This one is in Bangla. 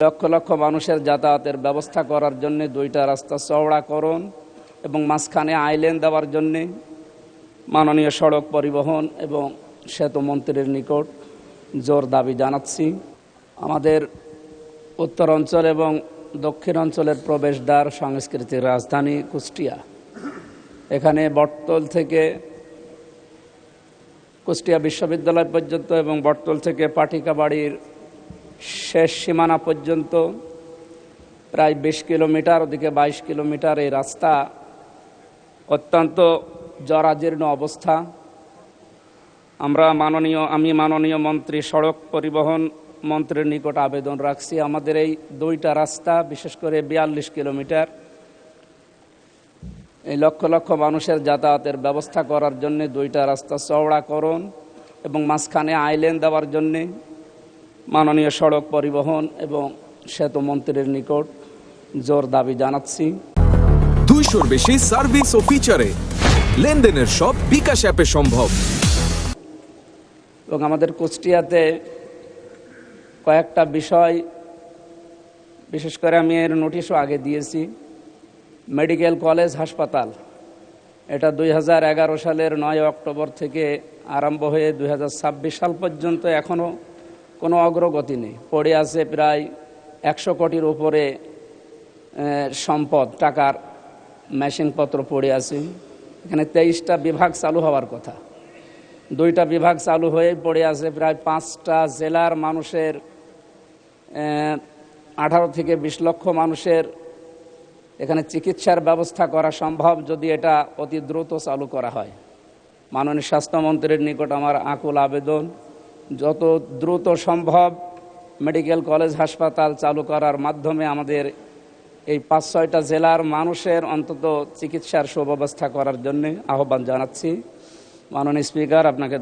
লক্ষ লক্ষ মানুষের যাতায়াতের ব্যবস্থা করার জন্য দুইটা রাস্তা চওড়াকরণ এবং মাঝখানে আইল্যান্ড দেওয়ার জন্য মাননীয় সড়ক পরিবহন এবং সেতু মন্ত্রীর নিকট জোর দাবি জানাচ্ছি। আমাদের উত্তর অঞ্চল এবং দক্ষিণ অঞ্চলের প্রবেশদ্বার সাংস্কৃতিক রাজধানী কুষ্টিয়া। এখানে বটতল থেকে কুষ্টিয়া বিশ্ববিদ্যালয় পর্যন্ত এবং বটতল থেকে পাটিকাবাড়ির শেষ সীমানা পর্যন্ত প্রায় 20 কিলোমিটার, ওদিকে 22 কিলোমিটার এই রাস্তা অত্যন্ত জরাজীর্ণ অবস্থা। আমি মাননীয় মন্ত্রী সড়ক পরিবহন মন্ত্রীর নিকট আবেদন রাখছি, আমাদের এই দুইটা রাস্তা বিশেষ করে 42 কিলোমিটার এই লক্ষ লক্ষ মানুষের যাতায়াতের ব্যবস্থা করার জন্য দুইটা রাস্তা চওড়াকরণ এবং মাঝখানে আইল্যান্ড দেওয়ার জন্যে মাননীয় সড়ক পরিবহন এবং সেতু মন্ত্রীর নিকট জোর দাবি জানাচ্ছি। 200-র বেশি সার্ভিস ও ফিচারে লেনদেনের সব বিকাশ অ্যাপে সম্ভব। এবং আমাদের কুষ্টিয়াতে কয়েকটা বিষয়, বিশেষ করে আমি এর নোটিশও আগে দিয়েছি। মেডিকেল কলেজ হাসপাতাল, এটা 2011 সালের 9 অক্টোবর থেকে আরম্ভ হয়ে 2026 সাল পর্যন্ত এখনও কোনো অগ্রগতি নেই। পড়ে আছে প্রায় 100 কোটির উপরে সম্পদ, টাকার মেশিনপত্র পড়ে আছে। এখানে 23টা বিভাগ চালু হওয়ার কথা, 2টা বিভাগ চালু হয়ে পড়ে আছে। প্রায় 5টা জেলার মানুষের 18 থেকে 20 লক্ষ মানুষের এখানে চিকিৎসার ব্যবস্থা করা সম্ভব যদি এটা অতি দ্রুত চালু করা হয়। মাননীয় স্বাস্থ্যমন্ত্রীর নিকট আমার আকুল আবেদন, যত দ্রুত সম্ভব মেডিকেল কলেজ হাসপাতাল চালু করার মাধ্যমে আমাদের এই 5-6টা জেলার মানুষের অন্তত চিকিৎসার সুব্যবস্থা করার জন্য আহ্বান জানাচ্ছি। মাননীয় স্পিকার, আপনাকে